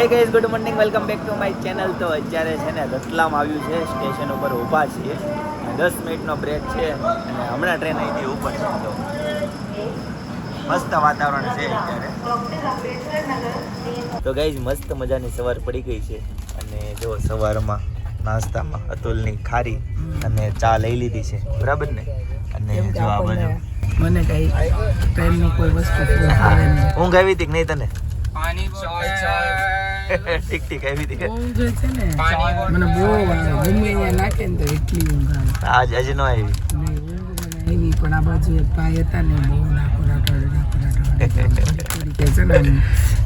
Hi guys, good morning, welcome back to my channel. તો અત્યારે છે ને રતલામ આવ્યું છે, સ્ટેશન ઉપર ઊભા છીએ. 10 મિનિટનો બ્રેક છે અને હમણાં ટ્રેન અહીંથી ઉપર છે. તો મસ્ત વાતાવરણ છે અત્યારે. તો ગાઈઝ મસ્ત મજાની સવાર પડી ગઈ છે અને જો સવારમાં નાસ્તામાં અતુલની ખારી અને ચા લઈ લીધી છે, બરાબર ને? અને જો આ બધું મને કઈ ટ્રેનની કોઈ વસ્તુ ભાવે નહીં. ઊંઘ આવી હતી કે નહીં તને? પાણી બોટલ ઠીક ઠીક આવી હતી. ઊંઘ છે ને મને બહુ આવે, ગમે અહીંયા નાખે ને તો એટલી ઊંઘ આવે. આજે ન આવી. નહીં, ઊંઘ મને આવી, પણ આ બાજુ એક ભાઈ હતા ને બહુ નાખો કે છે ને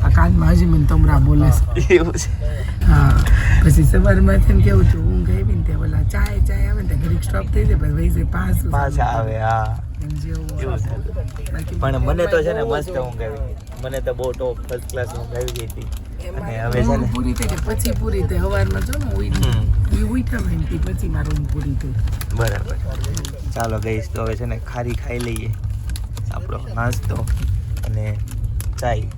આ કાનમાં હજી મને તમરા બોલે છે. એવું છે. હા, પછી સવારમાં છે ને કેવું થયું, ઊંઘ આવી ને ત્યાં ઓલા ચાય આવે ને ઘડીક સ્ટોપ થઈ જાય, પછી વહી જાય પાછા આવે. હા એમ જેવું એવું છે. પણ મને તો છે ને મસ્ત ઊંઘ આવી ગઈ. મને તો બહુ ટોપ ફર્સ્ટ ક્લાસ ઊંઘ આવી ગઈ હતી. અને હવે છે ને પૂરી થઈ ગઈ, પછી પૂરી થઈ સવારમાં જો ને ઉઠા મહિનથી પછી મારું ઊંઘ પૂરી થઈ. બરાબર. ચાલો ગઈશ, તો હવે છે ને ખારી ખાઈ લઈએ, આપણો નાસ્તો અને ચાય.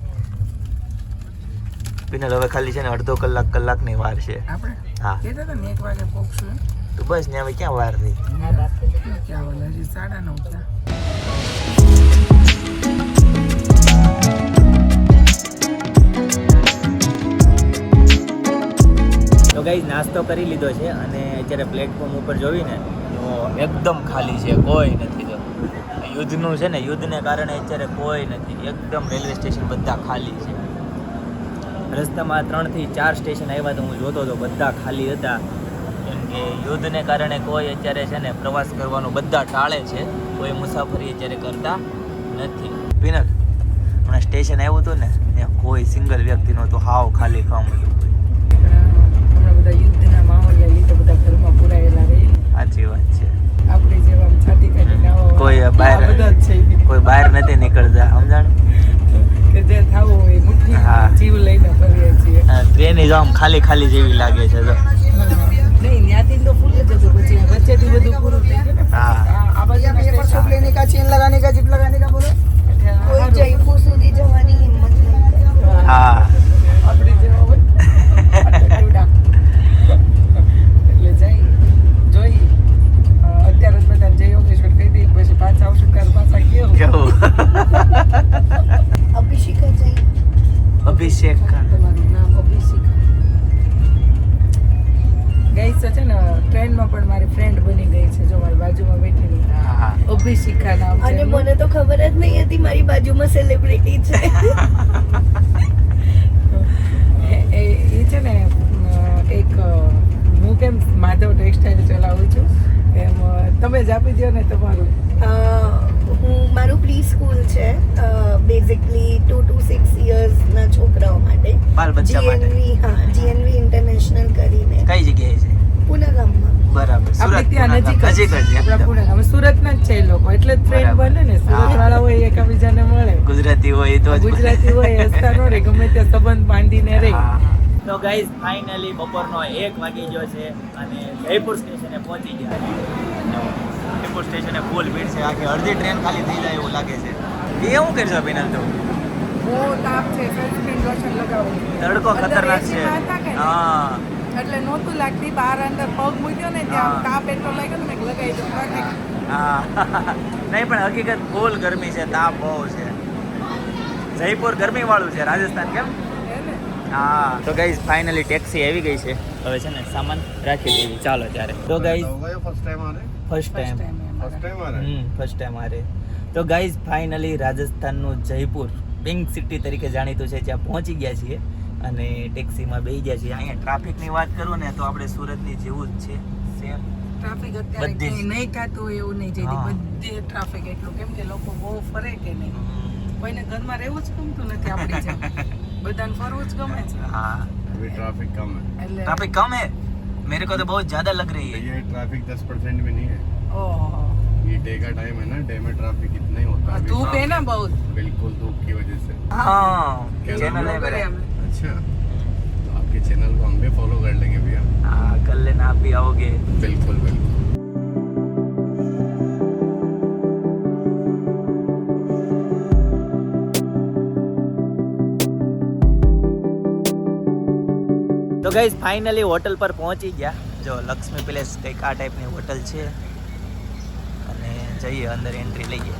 પિનલ હવે ખાલી છે ને અડધો કલાકની વાર છે. આપણે હા કહેતા હતા ને 1 વાગે પહોંચશું. તો બસ ને હવે ક્યાં વાર રહી. ક્યાં વાલા હજી 9:30 થયા. તો ગાઈઝ નાસ્તો કરી લીધો છે અને અત્યારે પ્લેટફોર્મ ઉપર જોઈને તો એકદમ ખાલી છે, કોઈ નથી. જો યુદ્ધનું છે ને, યુદ્ધને કારણે અત્યારે કોઈ નથી, એકદમ રેલવે સ્ટેશન બધા ખાલી છે. રસ્તામાં 3 થી 4 સ્ટેશન આવ્યા તો હું જોતો હતો, બધા ખાલી હતા. કેમ કે યુદ્ધને કારણે કોઈ અત્યારે છે ને પ્રવાસ કરવાનું બધા ટાળે છે, કોઈ મુસાફરી અત્યારે કરતા નથી. પિનલ હમણાં સ્ટેશન આવ્યું હતું ને ત્યાં કોઈ સિંગલ વ્યક્તિ નહોતું, હાવ ખાલી ફામ હતું. બધા યુદ્ધના માહોલને લીધે બધા ઘરમાં પુરાયેલા રહી. સાચી વાત છે. આપણે જેવા છાતી કાઢીને કોઈ બહાર બધા જ છે કોઈ બહાર નથી નીકળતા, સમજાણ? કે જે થવું હોય મુઠ્ઠીમાં જીવ લઈને ફરીએ છીએ. ટ્રેન જ આમ ખાલી ખાલી જેવી લાગે છે. તો નહીં, ત્યાંથી તો ફૂલ જ હતું, પછી વચ્ચેથી બધું પૂરું થઈ ગયું ને. હા આ બાજુ પેપર શોપ લેને કા, ચેન લગાને કા, જીપ લગાને કા બોલો. કોઈ જયપુર સુધી જવાની હિંમત નહીં કરે. હા આપણે જેવા હોય એટલે જઈ જોઈ અત્યારે જ બધા જય યોગેશ્વર કહી દઈ, પછી પાછા આવશું કાલ પાછા કેવું કેવું અભિષેક જઈ અભિષેક તમારું નામ અભિષેક. ગઈ છે ને ટ્રેનમાં પણ મારી ફ્રેન્ડ બની ગઈ છે, જો મારી બાજુમાં બેઠેલી હા અભિષિકા નામ છે. અને મને તો ખબર જ નહીં હતી મારી બાજુમાં સેલિબ્રિટી છે. એ છે ને એક હું કેમ માધવ ટેક્સટાઇલ ચલાવું છું એમ તમે જ આપી દો ને તમારું. હું મારું પ્રી સ્કૂલ છે, બેઝિકલી 2 to 6 યર્સના છોકરાઓ માટે. બાલ બચ્ચા માટે. જીએનવી, હા, જીએનવી ઇન્ટરનેશનલ કરીને કઈ જગ્યાએ છે? પુના ગામમાં. બરાબર. આપણે ત્યાં નજીક જ નજીક જ આપણા એકદમ. પુણે. અમે સુરતના જ છે એ લોકો, એટલે જ ફ્રેન્ડ બરાબર. બને ને. સુરત વાળા હોય એકબીજાને મળે, ગુજરાતી હોય તો જ ગુજરાતી હોય હસતા નો રે, ગમે ત્યાં સંબંધ બાંધીને રહે. તો ગાઈઝ ફાઇનલી બપોરનો 1 વાગી ગયો છે અને જયપુર સ્ટેશને પહોંચી ગયા છે. જયપુર સ્ટેશને ફૂલ ભીડ છે, આખી અડધી ટ્રેન ખાલી થઈ જાય એવું લાગે છે. એ શું કરશો પિનલ? તો બહુ તાપ છે, સનસ્ક્રીન લોશન લગાવું છું. તડકો ખતરનાક છે. હા એટલે નહોતું લાગતી, બહાર અંદર પગ મૂક્યો ને ત્યાં હા. તાપ એટલો લાગ્યો ને મેં લગાવી દઉં. હા નહીં પણ હકીકત ફૂલ ગરમી છે, તાપ બહુ છે. જયપુર ગરમી વાળું છે, રાજસ્થાન કેમ? હા. તો ગાઈઝ ફાઇનલી ટેક્સી આવી ગઈ છે, હવે છે ને સામાન રાખી દેવી. ચાલો ત્યારે. તો guys first time first time આ રે. તો ગાઈઝ ફાઇનલી રાજસ્થાનનું જયપુર પિંક સિટી તરીકે જાણીતું છે, જ્યાં પહોંચી ગયા છીએ અને ટેક્સીમાં બેસી ગયા છીએ. અહીંયા ટ્રાફિકની વાત કરું ને તો આપણે સુરતની જેવું જ છે, સેમ. ટ્રાફિક અત્યારે બધી જ. ક્યાંય નહીં ખાતું હોય એવું નહીં, જેથી હા. બધે ટ્રાફિક એટલું, કેમ કે લોકો બહુ ફરે કે નહીં. કોઈને ઘરમાં રહેવું જ ગમતું નથી આપણી જેમ, બધાને ફરવું જ ગમે છે. हाँ अभी ट्रैफिक कम है. એટલે ट्रैफिक कम है, मेरे को तो बहुत ज्यादा लग रही है. ये ट्रैफिक 10% भी नहीं है. ઓહો, ये डे का टाइम है ना, डे में ट्रैफिक इतना ही होता है. अभी ધૂપ है ना बहुत. बिल्कुल धूप की वजह से. हाँ क्या चैनल है मेरा. अच्छा, तो आपके चैनल को हम भी फॉलो कर लेंगे भैया. हाँ कर लेना, आप भी आओगे. बिल्कुल बिल्कुल. તો ગાઈઝ ફાઇનલી હોટલ પર પહોંચી ગયા. જો લક્ષ્મી પેલેસ કંઈક આ ટાઈપની હોટલ છે અને જઈએ અંદર એન્ટ્રી લઈએ.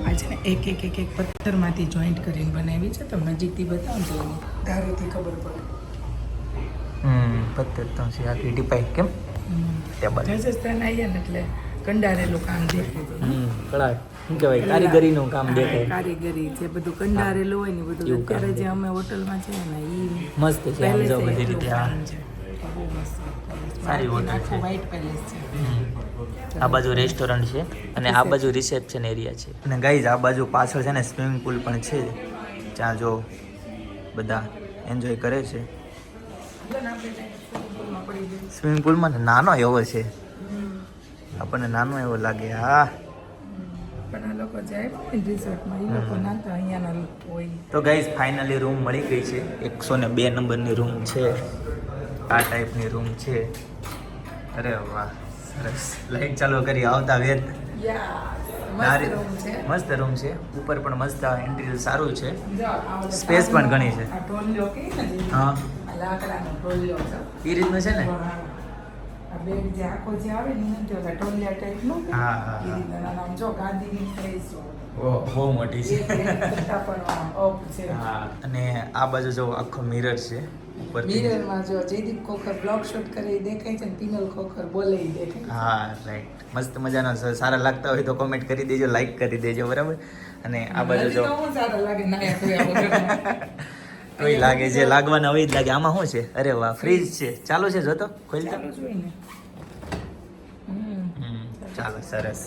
આ છે ને એક પથ્થરમાંથી જોઈન્ટ કરીને બનાવી છે. તો નજીકથી બતાવો તો ધારોથી ખબર પડે. પત્તર તો છે આખી ટીપાઈ કેમ ટેબલ રાજસ્થાન આવ્યા ને એટલે કંડારેલું કામ દેખાય. કળા શું કહેવાય કારીગરીનું કામ દેખાય. કારીગરી છે બધું કંડારેલું હોય ને બધું. એવું કામ અત્યારે જે અમે હોટલમાં છે ને ઈ મસ્ત છે આમ જો બધી રીતે આ બહુ મસ્ત સારી હોટલ છે. વ્હાઈટ પેલેસ છે. આ બાજુ રેસ્ટોરન્ટ છે અને આ બાજુ રિસેપ્શન એરિયા છે. અને ગાઈઝ આ બાજુ પાછળ છે ને સ્વિમિંગ પુલ પણ છે, જ્યાં જો બધા એન્જોય કરે છે. સ્વિમિંગ પુલમાં નાનો એવો છે, આપણને નાનો એવો લાગે. હા પણ આ લોકો જાય ને રિસોર્ટમાં એ લોકો ના તો અહીંયાના હોય. તો ગાઈઝ ફાઇનલી રૂમ મળી ગઈ છે. 102 નંબરની રૂમ છે. આ ટાઈપની રૂમ છે. અરે વાહ સરસ. લાઈટ ચાલુ કરી આવતા વેત મસ્ત રૂમ છે. ઉપર પણ મસ્ત ઇન્ટિરિયર સારું છે. સ્પેસ પણ ઘણી છે. હા લાકડાનો ટોલિયો છે. એ રીતનું છે ને. આ બેડ જે આખો જે આવે ને એને તો ટોલિયા ટાઈપનું. હા હા એ રીતના આમ જો ગાંધીની ફેસ બહુ મોટી છે. છે. હા અને આ બાજુ જો આખો મિરર છે ઉપરથી. મિરરમાં જો જયદીપ ખોખર બ્લોગ શૂટ કરે એ દેખાય છે ને પિનલ ખોખર બોલે એ દેખાય. હા રાઈટ. મસ્ત મજાનો સારા લાગતા હોય તો કોમેન્ટ કરી દેજો, લાઈક કરી દેજો, બરાબર. અને આ બાજુ જો હું સારા લાગે નાયા ધોયા વગર. તોય લાગે છે, લાગવાના હોય જ લાગે. આમાં શું છે? અરે વાહ ફ્રીજ છે. ચાલુ છે જોતો ખોલતા. ચાલુ જ હોય ને. ચાલો સરસ.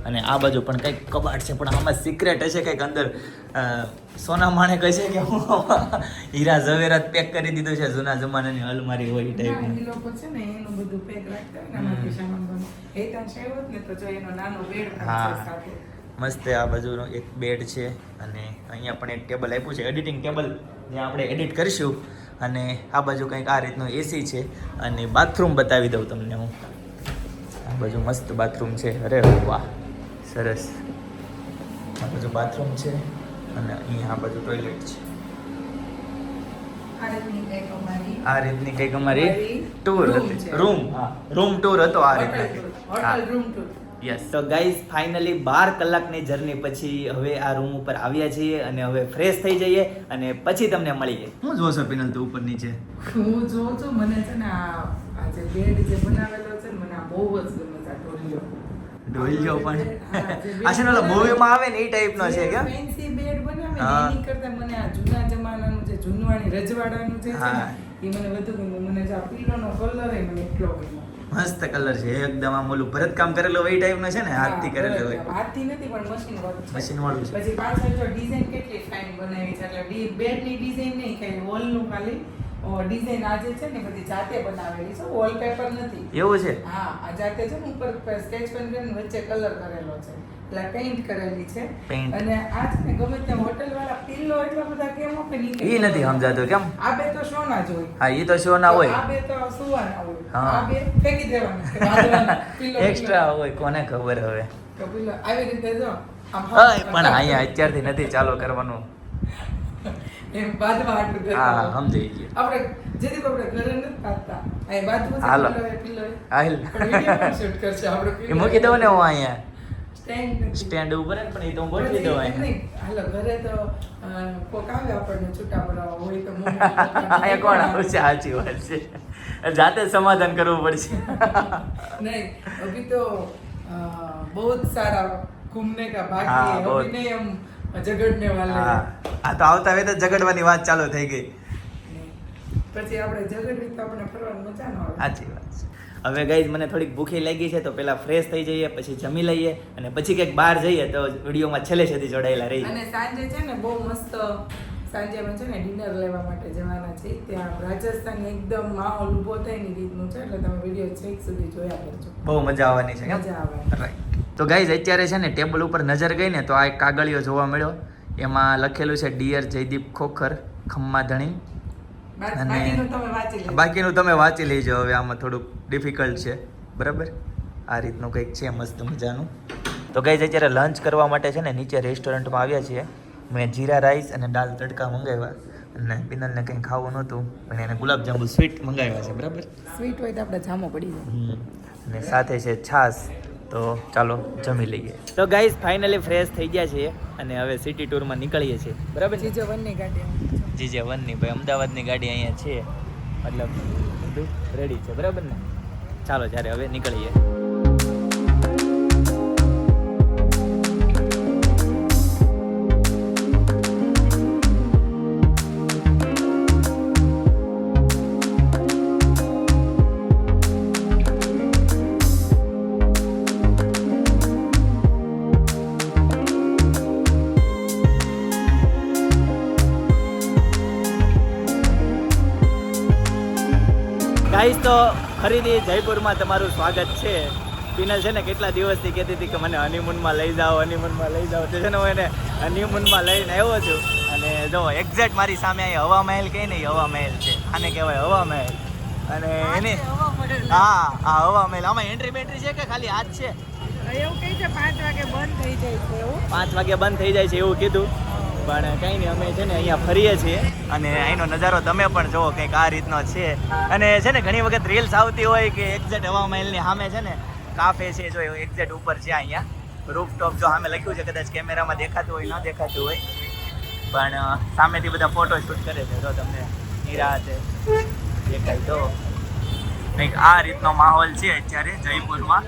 અને આ બાજુ પણ કંઈક કબાટ છે, પણ આમાં સિક્રેટ હશે કંઈક અંદર. સોના માણેક હશે કે હું હીરા ઝવેરાત પેક કરી દીધું છે. જૂના જમાનાની અલમારી હોય એ ના, ટાઈપની. એ લોકો છે ને એનું બધું પેક રાખતા હોય ને આમાંથી સામાન બને. એ ત્યાં છે હોત ને તો જો એનો નાનો બેડ પણ હા. છે સાથે. મસ્ત આ બાજુનો એક બેડ છે અને અહીંયા પણ એક ટેબલ આપ્યું છે, એડિટિંગ ટેબલ, જ્યાં આપણે એડિટ કરીશું. અને આ બાજુ કંઈક આ રીતનું એસી છે. અને બાથરૂમ બતાવી દઉં તમને હું. આ બાજુ મસ્ત બાથરૂમ છે. અરે વાહ સરસ. આ બાજુ બાથરૂમ છે અને અહીંયા આ બાજુ ટોયલેટ છે. આ રીતની કંઈક અમારી આ રીતની કંઈક અમારી ટૂર room હતી. છે. રૂમ રૂમ ટૂર હતો આ હોટલ રીતના. tour, હા. Hotel room tour. યસ. તો ગાઈઝ ફાઇનલી 12 કલાકની જર્ની પછી હવે આ રૂમ ઉપર આવ્યા છીએ અને હવે ફ્રેશ થઈ જઈએ અને પછી તમને મળીએ. હું જોશો પિનલ તો ઉપર નીચે. હું જોઉં છું મને છે ને આ જે બેડ જે બનાવેલો છે ને મને આ બહુ જ ગમે છે આ ટોલિયો. ઢોલિયો પણ હા, જે આ છે ને ઓલા મૂવીમાં આવે ને એ ટાઈપનો છે કે ફેન્સી બેડ બનાવે ને હા. એની કરતા મને આ જૂના જમાનાનું જે જૂનવાણી રજવાડાનું જે છે હા. ને એ મને વધુ ગમે. મને જે આ પીલોનો કલર એ મને એટલો ગમ્યો. મસ્ત કલર છે એકદમ. આમ ઓલું ભરતકામ કરેલું હોય એ ટાઈપનો છે ને, હાથથી કરેલું હોય. હાથથી નથી પણ મશીન વર્ક છે. મશીન વાળું છે. પછી પાછળ જો ડિઝાઇન કેટલી ફાઇન બનાવી છે. એટલે બેડની ડિઝાઇન નહીં, ખાલી વોલનું ખાલી ડિઝાઇન આ જે છે ને બધી જાતે બનાવેલી છે, વોલપેપર નથી. એવું છે. હા, આ જાતે છે ને ઉપર સ્કેચ પેન કરીને વચ્ચે કલર કરેલો છે, એટલે પેઇન્ટ કરેલી છે. Paint. અને આ છે ને ગમે ત્યાં હોટલ વાળા પિલ્લો એટલા બધા કેમ આપે ને એ નથી સમજાતું કેમ. આ બે તો સોના જ હોય. હા એ તો શો ના હોય, આ બે તો સુવાના હોય. હા. આ બે ફેંકી દેવાના કે બાંધવાના. પિલ્લો એક્સ્ટ્રા હોય, કોને ખબર હવે. તો પિલ્લો આવી રીતે જો આમ હા પણ અહીંયા અત્યારથી નથી ચાલુ કરવાનું. એમ બાંધવા આટલું હા દેખાડો. સમજાઈ ગયું. આપણે જેથી આપણે ઘરે નથી બાંધતા. અહીં બાંધવું છે હાલો. પિલ્લો હાલ. પણ વિડીયો પણ શૂટ કરશે આપણે એ મૂકી દઉં ને હું અહીંયા સ્ટેન્ડ નથી. સ્ટેન્ડ ઉપર જ, પણ એ તો હું ગોઠવી દઉં એમ અહીંયા. નહીં. હાલો ઘરે તો કોક આવે આપણને છૂટા પડાવવા હોય તો અહીંયા કોણ આવશે? સાચી વાત છે. જાતે જ સમાધાન કરવું પડશે. નહીં અભી તો બહુ જ સારા ઘૂમને કા હા, બાકી બહુ. અભી નહીં હમ ઝગડને વાલે હા આ તો આવતા વેત જ ઝઘડવાની વાત ચાલુ થઈ ગઈ. પછી આપણે ઝગડવી તો આપણે ફરવાની મજા ન આવે. સાચી વાત છે. હવે ગાઈઝ મને થોડીક ભૂખી લાગી છે તો પહેલા ફ્રેશ થઈ જઈએ, પછી જમી લઈએ અને પછી કંઈક બહાર જઈએ તો વિડીયોમાં છેલ્લે સુધી જોડાયેલા રહીએ. અને સાંજે છે ને બહુ મસ્ત સાંજે અમે છે ને ડિનર લેવા માટે જવાના છે ત્યાં. રાજસ્થાન એકદમ માહોલ ઊભો થાય ની રીતનું છે, એટલે તમે વિડીયો છેક સુધી જોયા કરજો. બહુ મજા આવવાની છે કેમ? મજા આવે. રાઈટ. તો ગાઈઝ અત્યારે છે ને ટેબલ ઉપર નજર ગઈ ને તો આ એક કાગળિયો જોવા મળ્યો. એમાં લખેલું છે ડિયર જયદીપ ખોખર ખમ્મા ધણી. બાકીનું તમે વાંચી લેજો. બાકીનું તમે વાંચી લેજો. હવે આમાં થોડુંક ડિફિકલ્ટ છે, બરાબર. આ રીતનું કંઈક છે મસ્ત મજાનું. તો ગાઈઝ અત્યારે લંચ કરવા માટે છે ને નીચે રેસ્ટોરન્ટમાં આવ્યા છીએ. મેં જીરા રાઈસ અને દાલ તડકા મંગાવ્યા અને પિનલને કંઈ ખાવું નહોતું પણ એને ગુલાબજાંબુ સ્વીટ મંગાવ્યા છે બરાબર. સ્વીટ હોય તો આપણે જામો પડી જાય. અને સાથે છે છાશ. તો ચાલો જમી લઈએ. તો ગાઈઝ ફાઇનલી ફ્રેશ થઈ ગયા છીએ અને હવે સિટી ટૂરમાં નીકળીએ છીએ બરાબર. જીજે વનની ગાડી જીજે વનની ભાઈ અમદાવાદની ગાડી અહીંયા છે મતલબ બધું રેડી છે બરાબર ને. ચાલો ત્યારે હવે નીકળીએ. ગાઈસ તો ફરીથી જયપુરમાં તમારું સ્વાગત છે. પિનલ છે ને કેટલા દિવસથી કહેતી હતી કે મને હનીમૂનમાં લઈ જાઓ હનીમૂનમાં લઈ જાઓ. તો છે ને હું એને હનીમૂનમાં લઈને આવ્યો છું અને જો એક્ઝેક્ટ મારી સામે અહીં હવા મહેલ કહે ને હવા મહેલ છે. આને કહેવાય હવા મહેલ. અને એની હા હવા મહેલ. આમાં એન્ટ્રી બેન્ટ્રી છે કે ખાલી આજ છે? એવું કહે છે 5 વાગે બંધ થઈ જાય છે. એવું 5 વાગે બંધ થઈ જાય છે એવું કીધું પણ કંઈ નહીં. અમે છે ને અહીંયા ફરીએ છીએ અને અહીંનો નજારો તમે પણ જુઓ કંઈક આ રીતનો છે. અને છે ને ઘણી વખત રીલ્સ આવતી હોય કે એક્ઝેક્ટ હવા મહેલની સામે છે ને કાફે છે જો એક્ઝેક્ટ ઉપર છે અહીંયા રૂફટોપ જો સામે લખ્યું છે કદાચ કેમેરામાં દેખાતું હોય ન દેખાતું હોય પણ સામેથી બધા ફોટો શૂટ કરે છે. જો તમને નિરાતે દેખાય તો કંઈક આ રીતનો માહોલ છે અત્યારે જયપુરમાં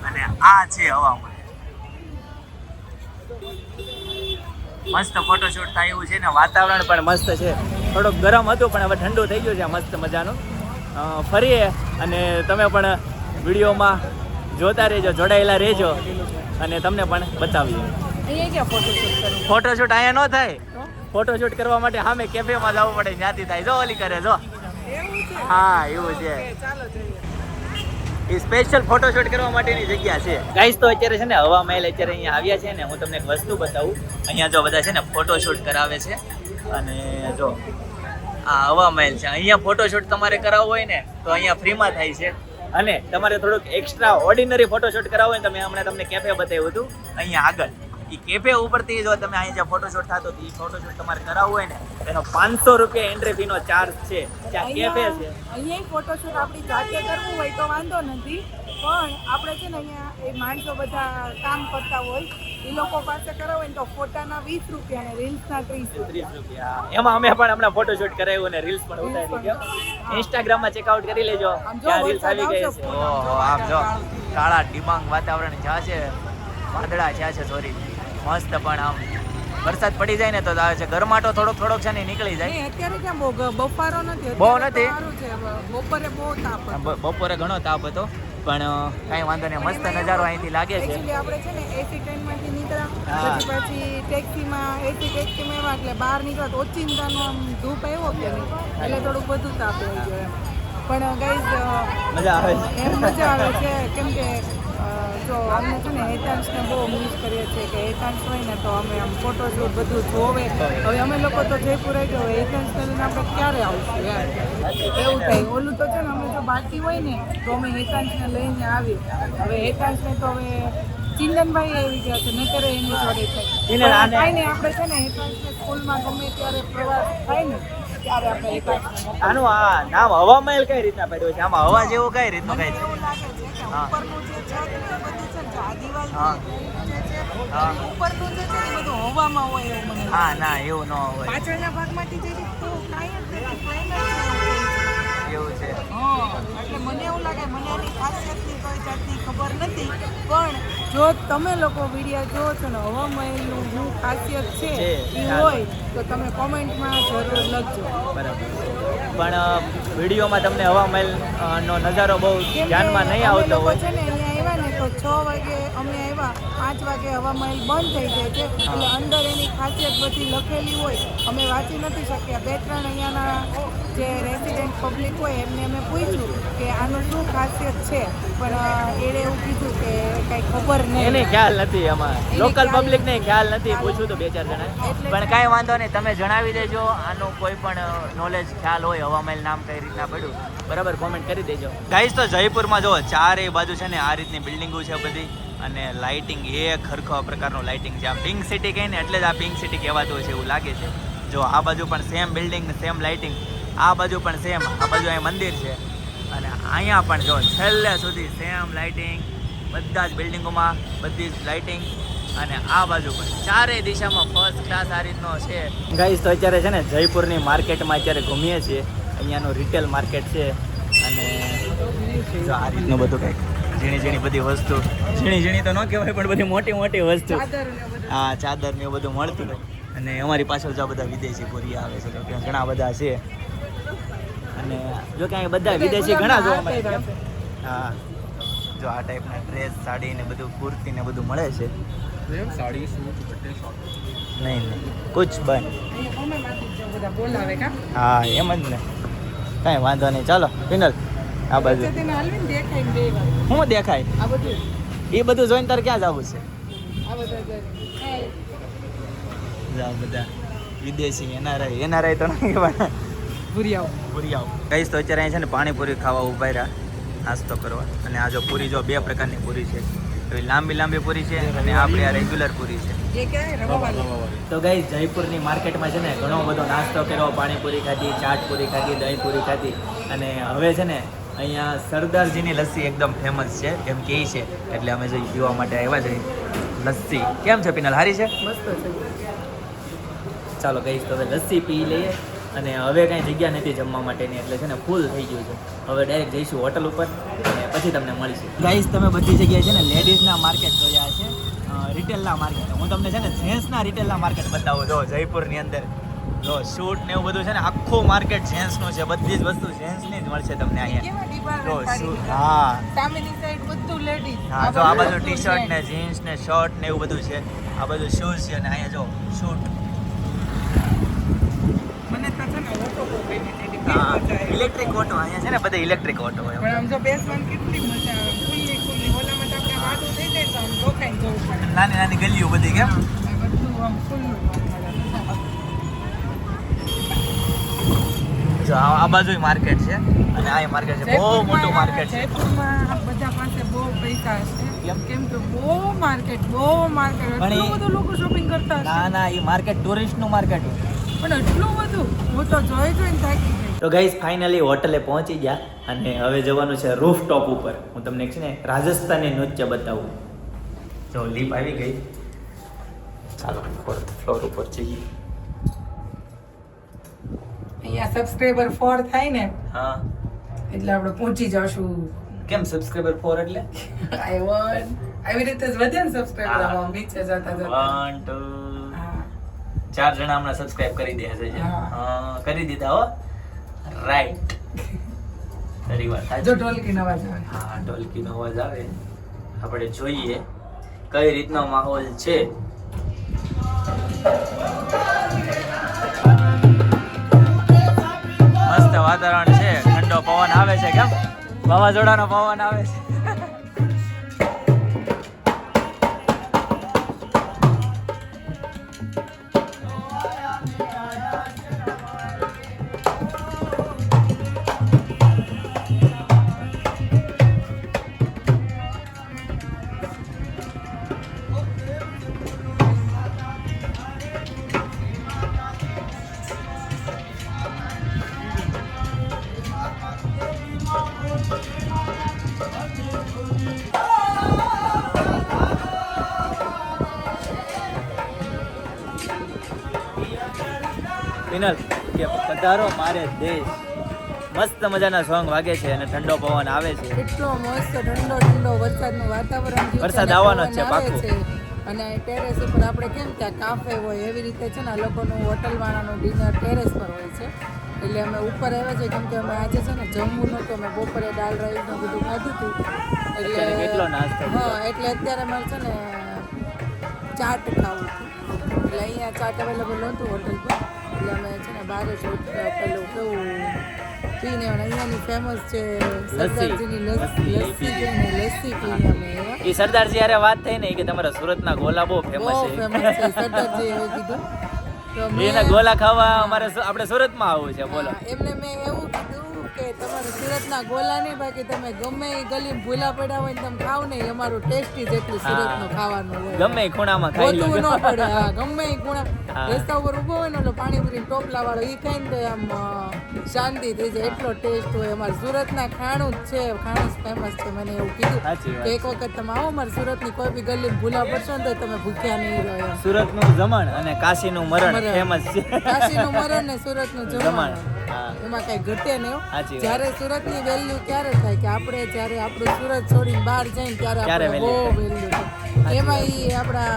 અને આ છે હવા મહેલ. મસ્ત ફોટોશૂટ થાય એવું છે ને વાતાવરણ પણ મસ્ત છે. થોડુંક ગરમ હતું પણ હવે ઠંડુ થઈ ગયું છે મસ્ત મજાનું. ફરીએ અને તમે પણ વિડીયોમાં જોતા રહેજો જોડાયેલા રહેજો અને તમને પણ બતાવીએ. અહીંયા ક્યાં ફોટોશૂટ કરવું? ફોટોશૂટ અહીંયા ન થાય. ફોટોશૂટ કરવા માટે સામે કેફેમાં જવું પડે ત્યાંથી થાય. જો ઓલી કરે જો. એવું છે? હા એવું છે. ચાલો જોઈએ. એ સ્પેશિયલ ફોટોશૂટ કરવા માટેની જગ્યા છે. ગાઈસ તો અત્યારે છે ને હવા મહેલ અત્યારે અહીંયા આવ્યા છે ને હું તમને એક વસ્તુ બતાવું. અહીંયા જો બધા છે ને ફોટોશૂટ કરાવે છે અને જો આ હવા મહેલ છે. અહીંયા ફોટોશૂટ તમારે કરાવવું હોય ને તો અહીંયા ફ્રીમાં થાય છે અને તમારે થોડુંક એક્સ્ટ્રા ઓર્ડિનરી ફોટોશૂટ કરાવવું હોય ને તમે હમણાં તમને કેફે બતાવ્યું હતું અહીંયા આગળ એ કેફે ઉપરથી જો તમે અહીં જ્યાં ફોટોશૂટ થતો એ ફોટોશૂટ તમારે કરાવવું હોય ને એનો 500 રૂપિયા એન્ટ્રી ફીનો ચાર્જ છે. ત્યાં કેફે છે. અહીંયા ફોટોશૂટ આપણી જાતે કરવું હોય તો વાંધો નથી પણ આપણે છે ને અહીંયા એ માણસો બધા કામ કરતા હોય એ લોકો પાસે કરાવે ને તો ફોટાના 20 રૂપિયા અને રીલ્સના 30 રૂપિયા. એમાં અમે પણ હમણાં ફોટોશૂટ કરાવ્યું અને રીલ્સ પણ ઉતારી ગયો. ઇન્સ્ટાગ્રામમાં ચેકઆઉટ કરી લેજો ત્યાં રીલ્સ આવી ગઈ છે. ઓહો આમ જો કાળા ડિબાંગ વાતાવરણ જ્યાં છે વાદળા જ્યાં છે સોરી મસ્ત પણ આમ વરસાદ પડી જાય ને તો આવે છે. ગરમાટો થોડોક છે ને નીકળી જાય. નહીં અત્યારે કેમ બફારો નથી. બહુ નથી. સારું છે. બપોરે બહુ તાપ હતો. બપોરે ઘણો તાપ હતો પણ કાંઈ વાંધો નહીં મસ્ત નજારો અહીંથી લાગે છે. એકચ્યુઅલી આપણે છે ને એસી ટ્રેનમાંથી નીકળ્યા પછી ટેક્સીમાં એસી ટેક્સીમાં એવા એટલે બહાર નીકળ્યા તો ઓચિંતાનો આમ ધૂપ આવ્યો કે નહીં એટલે થોડુંક બધું તાપ લઈ ગયો એમ. પણ ગાઈઝ મજા આવે છે. એમ મજા આવે છે કેમ કે જો અમને છે ને હેતાંશને બહુ મિસ કરીએ છીએ કે હેતાંશ હોય ને તો અમે આમ ફોટોશૂટ બધું જોવે. હવે અમે લોકો તો જયપુર આવી ગયો હેતાંશને લઈને આપણે ક્યારે આવશું યાર એવું થાય. ઓલું તો છે ને અમે જો બાકી હોય ને તો અમે હેતાંશને લઈને આવીએ. હવે હેતાંશને તો હવે ચિંતનભાઈ આવી ગયા છે નહીતર એની જોડે થાય કાંઈ નહીં. આપણે છે ને હેતાંશને સ્કૂલમાં ગમે ત્યારે પ્રવાસ થાય ને ત્યારે આપણે હેતાંશને આનું આ નામ હવા મહેલ કઈ રીતના પડ્યું છે? આમાં હવા જેવું કઈ રીતનું કઈ છે? એવું લાગે છે કે હા. ઉપરનું જે છે ને એ બધું છે ને આદિવાસી હા. જે છે હા. ઉપરનું જે છે ને એ બધું હવામાં હોય એવું મને લાગે. હા ના એવું ન હોય. પાછળના ભાગમાંથી જે તો કાંઈ જ નથી plain જ છે. એવું છે. હા એટલે મને એવું લાગે મને એની ખાસિયતની કોઈ જાતની ખબર નથી પણ જો તમે લોકો વિડીયો જોવો છો ને હવા મહેલનું શું ખાસિયત છે એ હોય તો તમે કોમેન્ટમાં જરૂર લખજો. બરાબર પણ વિડીયોમાં તમને હવા મહેલ નો નજારો બહુ ધ્યાનમાં નહીં આવતો અમે લોકો હોય. છે ને અહીંયા આવ્યા ને તો 6 વાગે અમે આવ્યા 5 વાગે હવા મહેલ બંધ થઈ જાય છે એટલે અંદર એની ખાસિયત બધી લખેલી હોય અમે વાંચી નથી શક્યા. 2-3 અહીંયાના જે રેસિડેન્ટ પબ્લિક હોય એમને અમે પૂછ્યું કે આનું શું ખાસિયત છે પણ એણે એવું કીધું કે કંઈ કાંઈ ખબર નહીં. એને ખ્યાલ નથી એમાં એને લોકલ ખ્યાલ પબ્લિક ને નથી. ખ્યાલ નથી. ખ્યાલ પૂછ્યું તો 2-4 જણા એટલે પણ કાંઈ વાંધો નહીં, તમે જણાવી દેજો આનું કોઈ પણ નોલેજ ખ્યાલ હોય હવામાલ નામ કઈ રીતના પડ્યું બરાબર કોમેન્ટ કરી દેજો. ગાઈસ તો જયપુરમાં જો ચારેય બાજુ છે ને આ રીતની બિલ્ડિંગો છે બધી અને લાઇટિંગ એક હરખા પ્રકારનું લાઇટિંગ છે. આમ પિંક સિટી કહે ને એટલે જ આ પિંક સિટી કહેવાતું હોય છે એવું લાગે છે. જો આ બાજુ પણ સેમ બિલ્ડિંગ ને સેમ લાઇટિંગ, આ બાજુ પણ સેમ, આ બાજુ અહીં મંદિર છે અને અહીંયા પણ જો છેલ્લે સુધી સેમ લાઇટિંગ, બધા જ બિલ્ડિંગોમાં બધી જ લાઇટિંગ અને આ બાજુ પણ ચારેય દિશામાં ફર્સ્ટ ક્લાસ આ રીતનો છે. ગાઈસ તો અત્યારે છે ને જયપુરની માર્કેટમાં અત્યારે ઘૂમીએ છીએ. અહીંયાનું રિટેલ માર્કેટ છે અને જો આ રીતનું બધું કંઈક ઝીણી ઝીણી બધી વસ્તુ, ઝીણી તો ન કહેવાય પણ બધી મોટી મોટી વસ્તુ, ચાદર ને બધું. હા ચાદર ને એવું બધું મળતું હોય. અને અમારી પાછળ જો આ બધા વિદેશી પૂરી આવે છે તો ત્યાં ઘણા બધા છે અને જો કે અહીં બધા વિદેશી ઘણા જોવા મળે છે. હા જો આ ટાઈપના ડ્રેસ, સાડી ને બધું, કુર્તી ને બધું મળે છે. साड़ी सूट बट्टे शॉर्ट નહીં કુછ બંધ. અહીંયા કોમેમાંથી જ બધા બોલાવે કા હા એમ જ ને, કાંઈ વાંધો નહીં. ચાલો ફિનલ આ બાજુ વચ્ચે તેને હાલવીને દેખાય ને બે વાર. શું દેખાય આ બધું એ બધું જોઈને તારે ક્યાં જવું છે? આ બધા જાય. આ બધા વિદેશી એનઆરઆઈ તો નહીં કહેવાય, ભૂરી આવો. પૂરી આવો. કહીશ તો અત્યારે અહીં છે ને પાણીપુરી ખાવા ઉભા રહ્યા નાસ્તો કરવા. અને આ જો પૂરી જો 2 પ્રકારની પૂરી છે, એવી લાંબી પૂરી છે અને આપણી આ રેગ્યુલર પૂરી છે. એ ક્યાંય રવાવાળી. તો ગાઈસ જયપુરની માર્કેટમાં છે ને ઘણો બધો નાસ્તો કર્યો, પાણીપુરી ખાધી, ચાટપુરી ખાધી, દહીંપુરી ખાધી અને હવે છે ને અહીંયા સરદારજીની લસ્સી એકદમ ફેમસ છે એમ કહે છે, એટલે અમે જે પીવા માટે આવ્યા છે. લસ્સી કેમ છે પિનલ, સારી છે? મસ્ત છે. ચાલો ગાઈસ તો હવે લસ્સી પી લઈએ અને હવે કાંઈ જગ્યા નથી જમવા માટેની એટલે છે ને ફૂલ થઈ ગયું છે. હવે ડાયરેક્ટ જઈશું હોટલ ઉપર અને પછી તમને મળીશું. ગાઈસ તમે બધી જગ્યાએ છે ને લેડીઝના માર્કેટ જોયા છે, રિટેલના માર્કેટ. હું તમને છે ને જેન્ટ્સના રિટેલના માર્કેટ બતાવું. જો જયપુરની અંદર જો શૂટ ને એવું બધું છે ને આખું માર્કેટ જેન્ટ્સનું છે. બધી જ વસ્તુ જેન્ટ્સની જ મળશે તમને અહીંયા. કેવા ડિબાર જો સાડી શૂટ, છે. હા સામેની સાઈડ બધું લેડીઝ. હા જો આ બાજુ ટી શર્ટ ને જીન્સ ને શર્ટ ને એવું બધું છે. આ બાજુ શૂઝ છે અને અહીંયા જો શૂટ. મને તો છે ને ઓટો બહુ ગમી છે. એટલે હા કેવી મજા આવી. ઇલેક્ટ્રિક ઓટો અહીંયા છે ને બધા ઇલેક્ટ્રિક ઓટો હોય. પણ આમ જો બેસવાની કેટલી મજા આવે. ખુલ્લી ઓલામાં તો આપણે વાટું થઈ જાય તો આમ રોકાઈને જવું પડે. નાની નાની ગલીઓ બધી કેમ. આ બધું આમ ખુલ્લું જો આ બાજુ માર્કેટ છે અને આ માર્કેટ છે, બહુ મોટું માર્કેટ છે. જયપુરમાં આ બધા પાસે બહુ પૈસા છે. કેમ? કેમ કે બહુ માર્કેટ પણ એટલું એ- બધું લોકો શોપિંગ કરતા હશે. ના એ માર્કેટ ટુરિસ્ટનું માર્કેટ હોય. પણ એટલું બધું હું તો જોઈને થાકી ગઈ. તો ગાઈઝ ફાઇનલી હોટલે પહોંચી ગયા અને હવે જવાનું છે રૂફ ટોપ ઉપર. હું તમને છે ને રાજસ્થાની નૃત્ય બતાવું. જો લીપ આવી ગઈ, ચાલો 4th ફ્લોર ઉપર જઈએ. અહીંયા સબસ્ક્રાઇબર 4 થાય ને હા એટલે આપણે પહોંચી જશું. કેમ સબસ્ક્રાઇબર 4 એટલે I want આવી રીતે જ વધે ને સબસ્ક્રાઇબર હા. આમ નીચે જતા જતા. 1 2 હા. 4 જણા હમણાં સબસ્ક્રાઇબ કરી દે છે. હા. હા કરી દીધા હો. રાઈટ તારી વાત સાચી. જો ઢોલકીનો અવાજ આવે. હા ઢોલકીનો અવાજ આવે, આપણે જોઈએ કઈ રીતનો માહોલ છે. મસ્ત વાતાવરણ છે, ઠંડો પવન આવે છે. કેમ વાવાઝોડાનો પવન આવે છે. પિનલ કે પધારો મારે દેશ. મસ્ત મજાના સોંગ વાગે છે અને ઠંડો પવન આવે છે. એટલો મસ્ત ઠંડો વરસાદનું વાતાવરણ થયું છે વરસાદ અને આવવાનો જ પવન છે, આવે પાક્કું. છે. અને ટેરેસ ઉપર આપણે કેમ ત્યાં કાફે હોય એવી રીતે છે ને આ લોકોનું હોટલવાળાનું ડિનર ટેરેસ પર હોય છે. એટલે અમે ઉપર આવ્યા છીએ કેમ કે અમે આજે છે ને જમવું નહોતું, અમે બપોરે દાલ રાઈસ ને બધું ખાધું હતું. અત્યારે કેટલો નાસ્તો લીધો? હા એટલે અત્યારે મારે છે ને ચાટ ખાવું હતું. એટલે અહીંયા ચાટ અવેલેબલ નહોતું હોટલ પર, એટલે અમે છે ને બહાર જ પેલું કેવું પીને અહીંયાની ફેમસ છે સરદારજીની લસ્સી જોઈને લસ્સી પીને અમે આવ્યા. એ સરદારજી હારે વાત થઈ ને કે તમારા સુરતના ગોલા બહુ બહુ ફેમસ છે ફેમસ છે સરદારજી એવું કીધું તો મેં એના ગોલા ખાવા અમારે આપણે સુરતમાં આવવું છે બોલો એમને મેં એવું કીધું કે તમારે સુરતના ગોલા નહીં બાકી તમે ગમે એ ગલીમાં ભૂલા પડ્યા હોય ને તમે ખાવ ને એ અમારું ટેસ્ટી જેટલું સુરતનું ખાવાનું હોય ગમે એ ખૂણામાં ખાઈ ગોતવું લો ન પડે હા ગમે એ ખૂણા રસ્તા ઉપર ઊભો હોય ને એટલે પાણીપુરી ટોપલા વાળો એ ખાઈને તો આમ શાંતિ થઈ જાય એટલો ટેસ્ટ હોય અમારે સુરતના ખાણું જ છે ખાણું જ ફેમસ છે મને એવું કીધું સાચી વાત. કે એક વખત તમે આવો અમારે સુરતની કોઈ બી ગલી ભૂલા પડશો ને તો તમે ભૂખ્યા નહીં રહો એમ. સુરતનું જમણ અને કાશીનું મરણ ફેમસ છે કાશીનું મરણ ને સુરતનું જમણ જમણ હા એમાં કઈ ઘટે નહીં હો. સાચી વાત. જ્યારે સુરતની વેલ્યુ ક્યારે થાય કે આપણે જ્યારે આપણું સુરત છોડીને બહાર જઈને ત્યારે ત્યારે આપણે બહુ value વેલ્યુ છે એમાં ઈ આપણા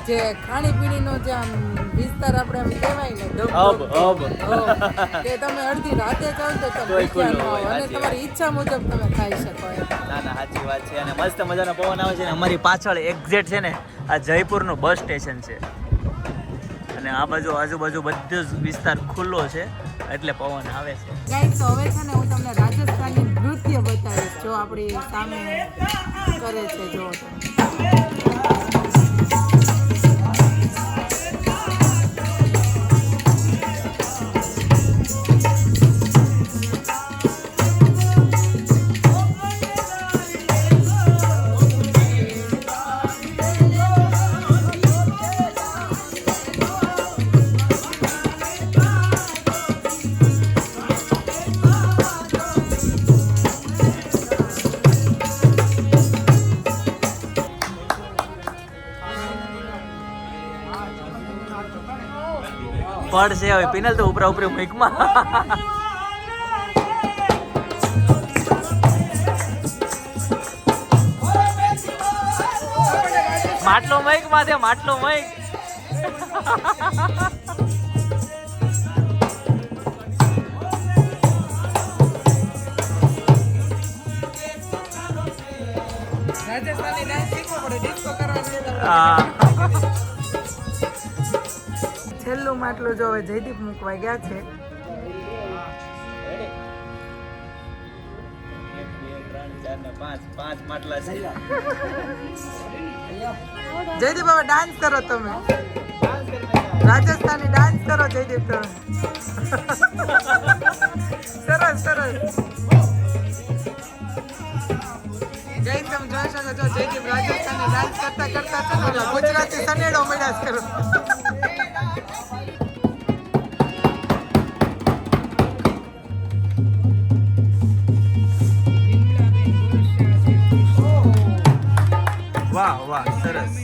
જે ખાણીપીણીનો જે આમ વિસ્તાર આપણે આમ કહેવાય ને ધબ અબ, ધબ અબ. કે તમે અડધી રાતે જાઓ તો તમે તોય ભૂખ્યા ન ખુલ્લું હોય, આવો અને સાચી તમારી ઈચ્છા મુજબ તમે ખાઈ શકો એમ. ના ના સાચી વાત છે અને મસ્ત મજાનો પવન આવે છે ને અમારી પાછળ એક્ઝેક્ટ છે ને આ જયપુરનું બસ સ્ટેશન છે અને આ બાજુ આજુબાજુ બધો જ વિસ્તાર ખુલ્લો છે એટલે પવન આવે છે ગાઈસ તો હવે છે ને હું તમને રાજસ્થાની નૃત્ય બતાવીશ જો આપણી સામે કરે છે જો તમે. પડશે હવે પિનલ તો ઉપરા ઉપરી માઇકમાં માટલો માઇક માં માટલો માઇક રાજસ્થાની ડાન્સ શીખવો પડે ડિસ્કો કરવાની હા છેલ્લું માટલું જો હવે જયદીપ મૂકવા ગયા છે પાંચ માટલા છે જયદીપ હવે ડાન્સ કરો તમે રાજસ્થાની ડાન્સ કરો જયદીપ તમે સરસ સરસ જય તમે જોઈ શકો છો જયદીપ રાજસ્થાની ડાન્સ કરતા કરતા છે ને ગુજરાતી સનેડો મેળાસ કરો વાહ વાહ સરસ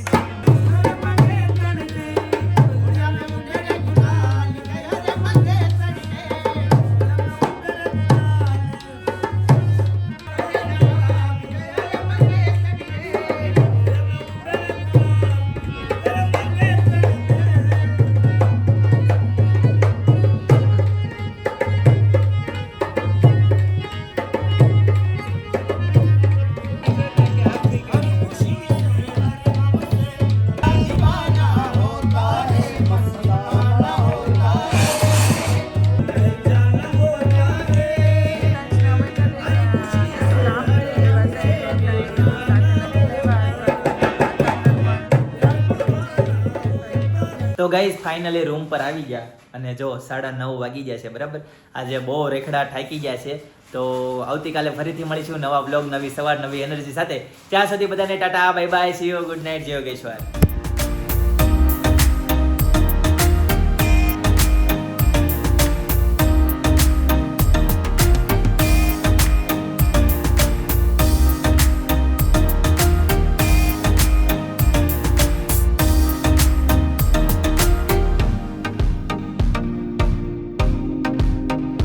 તો ગાઈઝ ફાઇનલી રૂમ પર આવી ગયા અને જો 9:30 વાગી ગયા છે બરાબર આજે બહુ રેખડા થાકી ગયા છે તો આવતીકાલે ફરીથી મળીશું નવા બ્લોગ નવી સવાર નવી એનર્જી સાથે ત્યાં સુધી બધાને Tata bye bye see you good night જય યોગેશ્વર